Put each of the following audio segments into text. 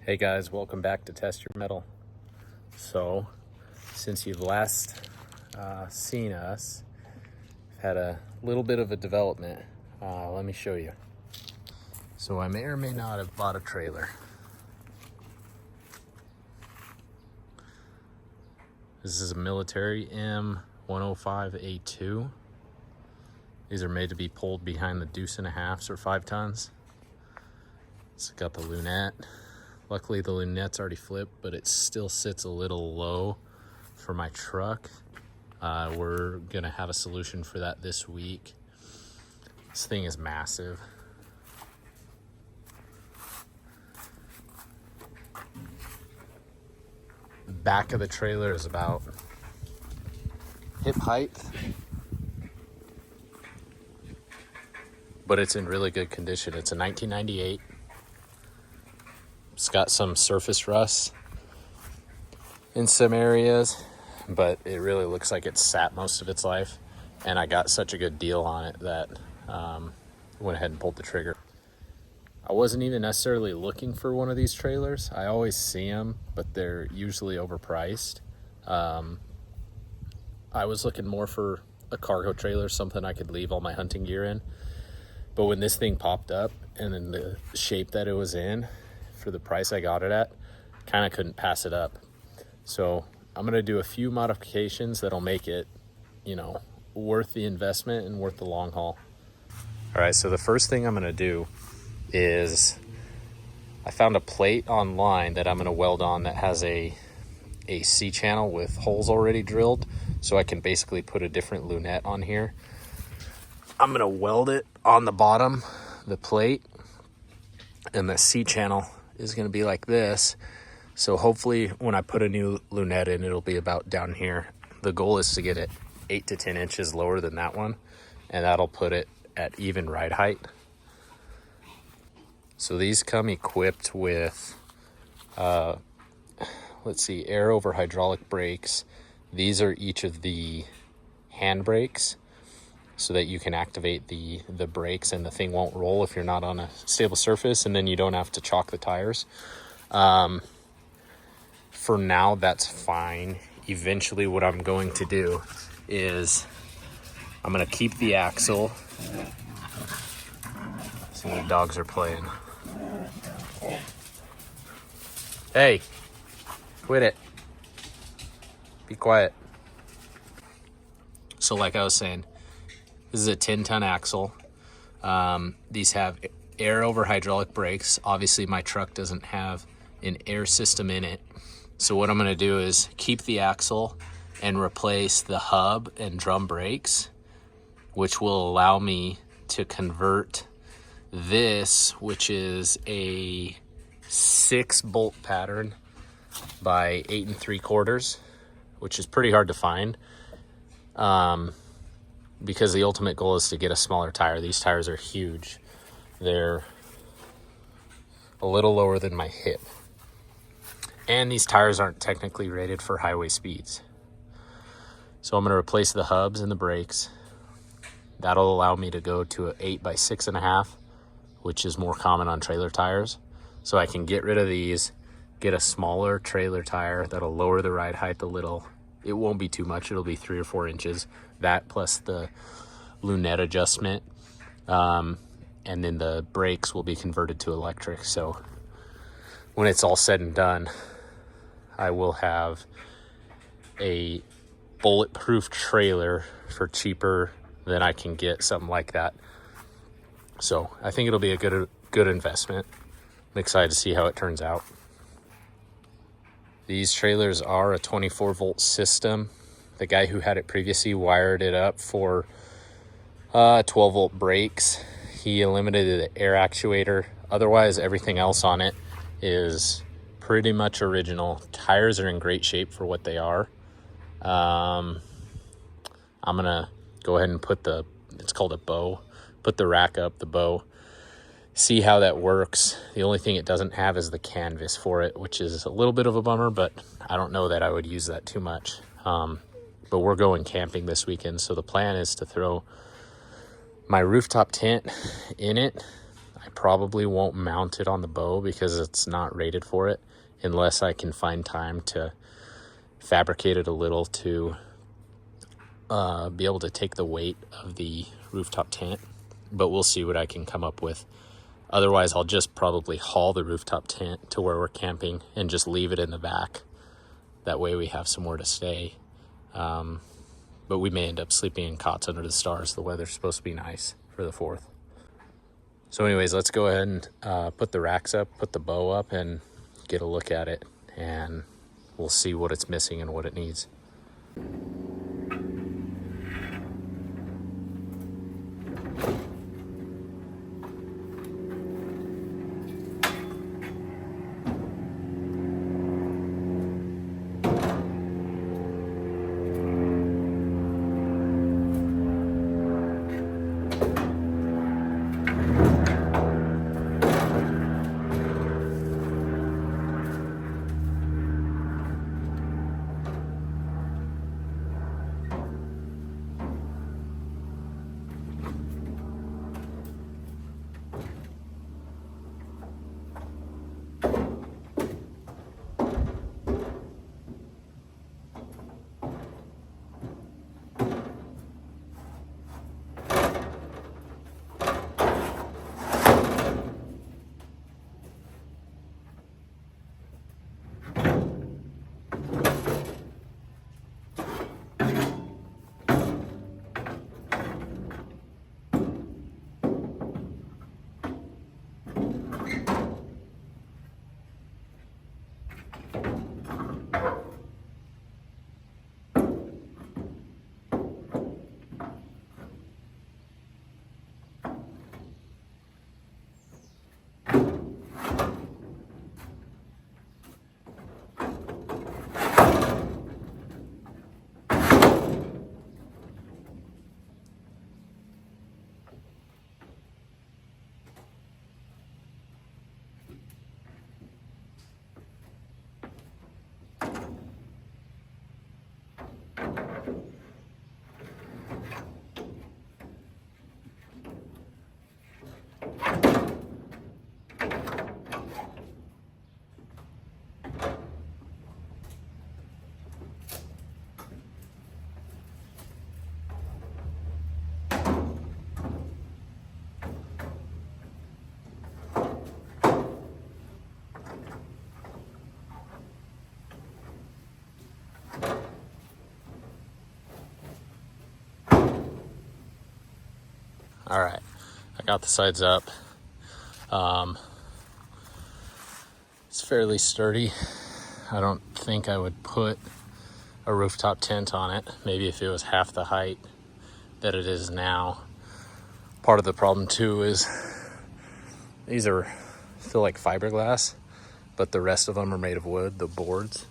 Hey guys, welcome back to Test Your Metal. So, since you've last seen us, we've had a little bit of a development. Let me show you. So I may or may not have bought a trailer. This is a military M105A2. These are made to be pulled behind the Deuce and a halves or 5 tons. It's got the lunette. Luckily the lunette's already flipped, but it still sits a little low for my truck. We're gonna have a solution for that this week. This thing is massive. Back of the trailer is about hip height, but it's in really good condition. It's a 1998. It's got some surface rust in some areas, but it really looks like it's sat most of its life. And I got such a good deal on it that went ahead and pulled the trigger. I wasn't even necessarily looking for one of these trailers. I always see them, but they're usually overpriced. I was looking more for a cargo trailer, something I could leave all my hunting gear in. But when this thing popped up and in the shape that it was in, for the price I got it at, kind of couldn't pass it up. So I'm gonna do a few modifications that'll make it, worth the investment and worth the long haul. All right, so the first thing I'm gonna do is I found a plate online that I'm gonna weld on that has a C-channel with holes already drilled, so I can basically put a different lunette on here. I'm gonna weld it on the bottom, the plate, and the C-channel is going to be like this. So hopefully when I put a new lunette in, it'll be about down here. The goal is to get it 8 to 10 inches lower than that one, and that'll put it at even ride height. So these come equipped with air over hydraulic brakes. These are each of the hand brakes, so that you can activate the brakes and the thing won't roll if you're not on a stable surface, and then you don't have to chock the tires. For now, that's fine. Eventually what I'm going to do is I'm going to keep the axle. See, the dogs are playing. Hey, quit it. Be quiet. So like I was saying, this is a 10-ton axle. These have air over hydraulic brakes. Obviously, my truck doesn't have an air system in it. So what I'm going to do is keep the axle and replace the hub and drum brakes, which will allow me to convert this, which is a 6-bolt pattern by 8 3/4, which is pretty hard to find. Because the ultimate goal is to get a smaller tire. These tires are huge. They're a little lower than my hip. And these tires aren't technically rated for highway speeds. So I'm going to replace the hubs and the brakes. That'll allow me to go to an 8 by 6.5, which is more common on trailer tires. So I can get rid of these, get a smaller trailer tire that'll lower the ride height a little. It won't be too much. It'll be 3 or 4 inches. That plus the lunette adjustment. And then the brakes will be converted to electric. So when it's all said and done, I will have a bulletproof trailer for cheaper than I can get something like that. So I think it'll be a good investment. I'm excited to see how it turns out. These trailers are a 24-volt system. The guy who had it previously wired it up for 12-volt brakes. He eliminated the air actuator. Otherwise, everything else on it is pretty much original. Tires are in great shape for what they are. I'm going to go ahead and put it's called a bow, put the rack up, the bow, see how that works. The only thing it doesn't have is the canvas for it, which is a little bit of a bummer, but I don't know that I would use that too much. But we're going camping this weekend, so the plan is to throw my rooftop tent in it. I probably won't mount it on the bow because it's not rated for it, unless I can find time to fabricate it a little to be able to take the weight of the rooftop tent. But we'll see what I can come up with. Otherwise, I'll just probably haul the rooftop tent to where we're camping and just leave it in the back. That way we have somewhere to stay. But we may end up sleeping in cots under the stars. The weather's supposed to be nice for the 4th. So anyways, let's go ahead and put the racks up, put the bow up, and get a look at it. And we'll see what it's missing and what it needs. All right, I got the sides up. It's fairly sturdy. I don't think I would put a rooftop tent on it. Maybe if it was half the height that it is now. Part of the problem too is these feel like fiberglass, but the rest of them are made of wood, the boards.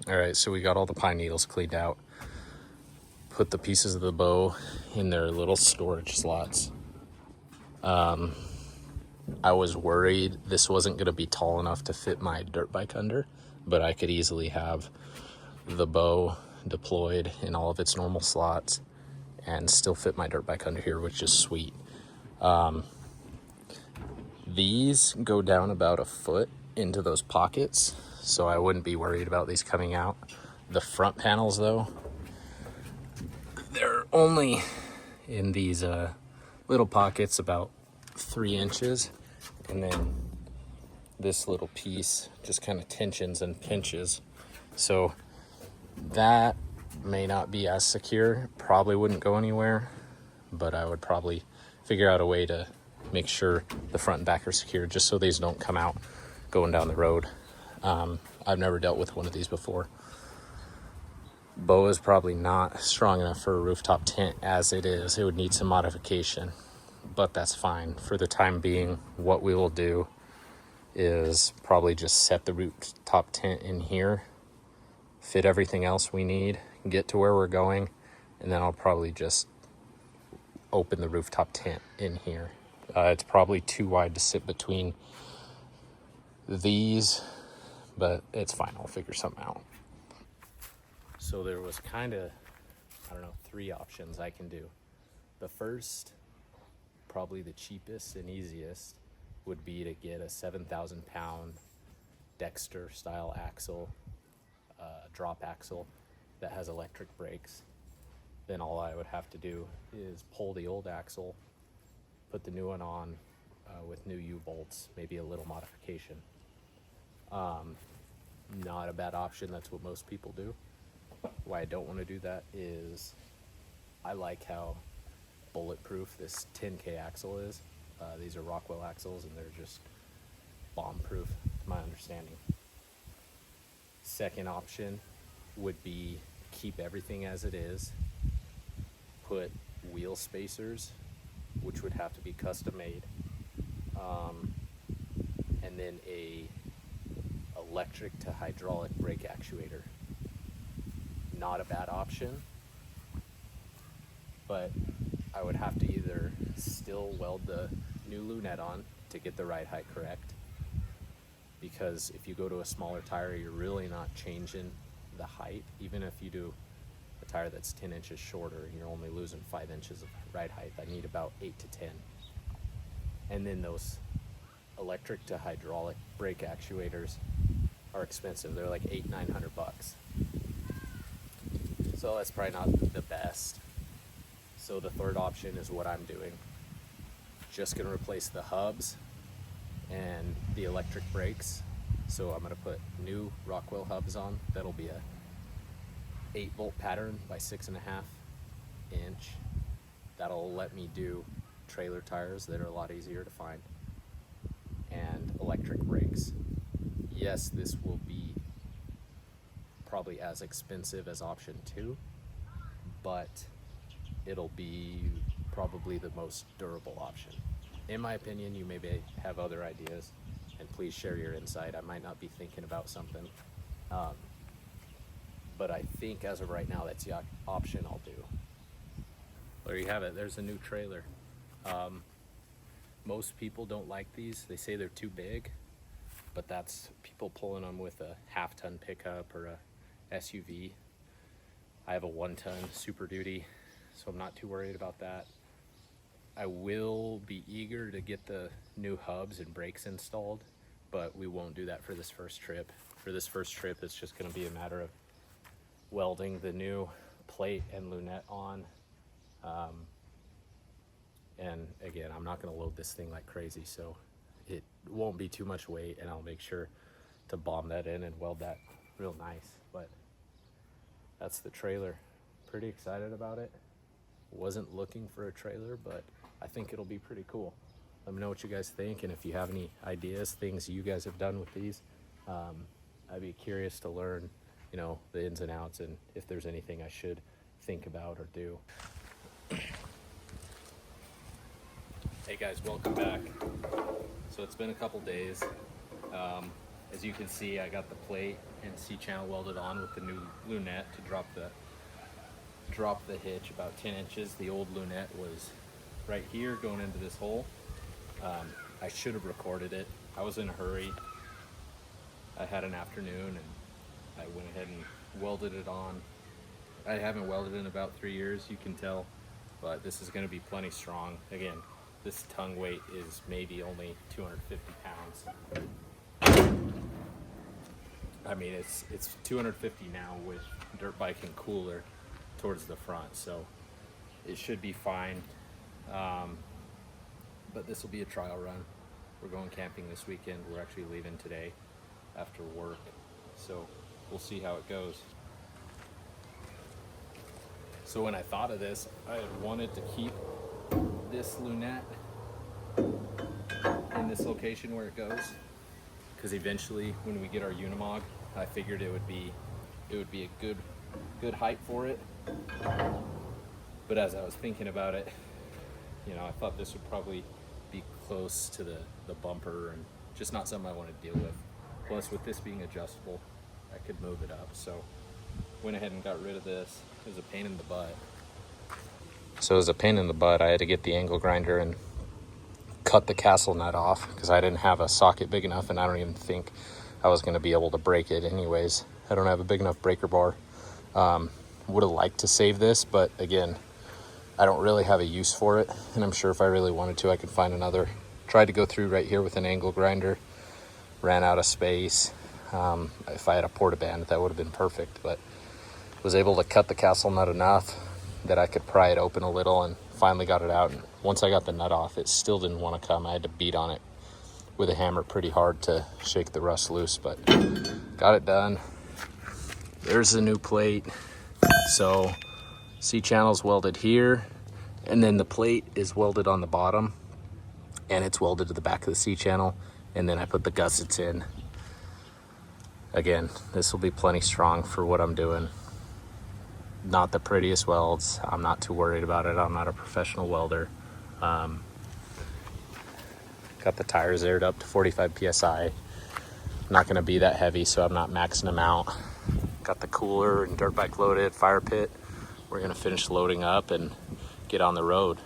All right, so we got all the pine needles cleaned out. Put the pieces of the bow in their little storage slots. I was worried this wasn't going to be tall enough to fit my dirt bike under, but I could easily have the bow deployed in all of its normal slots and still fit my dirt bike under here, which is sweet. These go down about a foot into those pockets, so I wouldn't be worried about these coming out. The front panels though, they're only in these little pockets about 3 inches, and then this little piece just kind of tensions and pinches, so that may not be as secure. Probably wouldn't go anywhere, but I would probably figure out a way to make sure the front and back are secure, just so these don't come out going down the road. I've never dealt with one of these before. Bow is probably not strong enough for a rooftop tent as it is. It would need some modification, but that's fine. For the time being, what we will do is probably just set the rooftop tent in here, fit everything else we need, get to where we're going, and then I'll probably just open the rooftop tent in here. It's probably too wide to sit between these, but it's fine. I'll figure something out. So there was kind of, 3 options I can do. The first, probably the cheapest and easiest, would be to get a 7,000 pound Dexter style axle, drop axle that has electric brakes. Then all I would have to do is pull the old axle, put the new one on with new U-bolts, maybe a little modification. Not a bad option. That's what most people do. Why I don't want to do that is I like how bulletproof this 10K axle is. These are Rockwell axles and they're just bomb-proof, to my understanding. Second option would be keep everything as it is, put wheel spacers, which would have to be custom made, and then a electric to hydraulic brake actuator. Not a bad option, but I would have to either still weld the new lunette on to get the ride height correct, because if you go to a smaller tire, you're really not changing the height. Even if you do a tire that's 10 inches shorter and you're only losing 5 inches of ride height, I need about 8 to 10. And then those electric to hydraulic brake actuators are expensive. They're like $800-900. So that's probably not the best. So the third option is what I'm doing. Just gonna replace the hubs and the electric brakes. So I'm gonna put new Rockwell hubs on. That'll be a 8-volt pattern by 6.5 inch. That'll let me do trailer tires that are a lot easier to find. And electric brakes. Yes, this will be probably as expensive as option 2, but it'll be probably the most durable option. In my opinion, you maybe have other ideas, and please share your insight. I might not be thinking about something, but I think as of right now, that's the option I'll do. There you have it. There's a new trailer. Most people don't like these. They say they're too big, but that's people pulling them with a half-ton pickup or a SUV. I have a 1-ton Super Duty, so I'm not too worried about that. I will be eager to get the new hubs and brakes installed, but we won't do that for this first trip. For this first trip, it's just going to be a matter of welding the new plate and lunette on. And again, I'm not going to load this thing like crazy, so it won't be too much weight, and I'll make sure to bomb that in and weld that real nice. But that's the trailer. Pretty excited about it. Wasn't looking for a trailer, but I think it'll be pretty cool. Let me know what you guys think, and if you have any ideas, things you guys have done with these, I'd be curious to learn, the ins and outs, and if there's anything I should think about or do. Hey guys, welcome back. So it's been a couple days. As you can see, I got the plate and C-channel welded on with the new lunette to drop the hitch about 10 inches. The old lunette was right here going into this hole. I should have recorded it. I was in a hurry. I had an afternoon and I went ahead and welded it on. I haven't welded in about 3 years, you can tell, but this is going to be plenty strong. Again, this tongue weight is maybe only 250 pounds. I mean, it's 250 now with dirt bike and cooler towards the front, so it should be fine. But this will be a trial run. We're going camping this weekend. We're actually leaving today after work, so we'll see how it goes. So when I thought of this, I had wanted to keep this lunette in this location where it goes, because eventually when we get our Unimog, I figured it would be a good height for it. But as I was thinking about it, I thought this would probably be close to the bumper and just not something I want to deal with. Plus, with this being adjustable, I could move it up. So went ahead and got rid of this. It was a pain in the butt. So it was a pain in the butt. I had to get the angle grinder and cut the castle nut off because I didn't have a socket big enough, and I don't even think I was going to be able to break it anyways. I don't have a big enough breaker bar. Would have liked to save this, but again, I don't really have a use for it, and I'm sure if I really wanted to, I could find another. Tried to go through right here with an angle grinder, ran out of space. If I had a portaband, that would have been perfect, but was able to cut the castle nut enough that I could pry it open a little, and finally got it out. And once I got the nut off, it still didn't want to come. I had to beat on it with a hammer pretty hard to shake the rust loose, but got it done. There's the new plate. So C-channel's welded here, and then the plate is welded on the bottom, and it's welded to the back of the C-channel, and then I put the gussets in. Again, this will be plenty strong for what I'm doing. Not the prettiest welds. I'm not too worried about it. I'm not a professional welder. Got the tires aired up to 45 PSI. Not gonna be that heavy, so I'm not maxing them out. Got the cooler and dirt bike loaded, fire pit. We're gonna finish loading up and get on the road.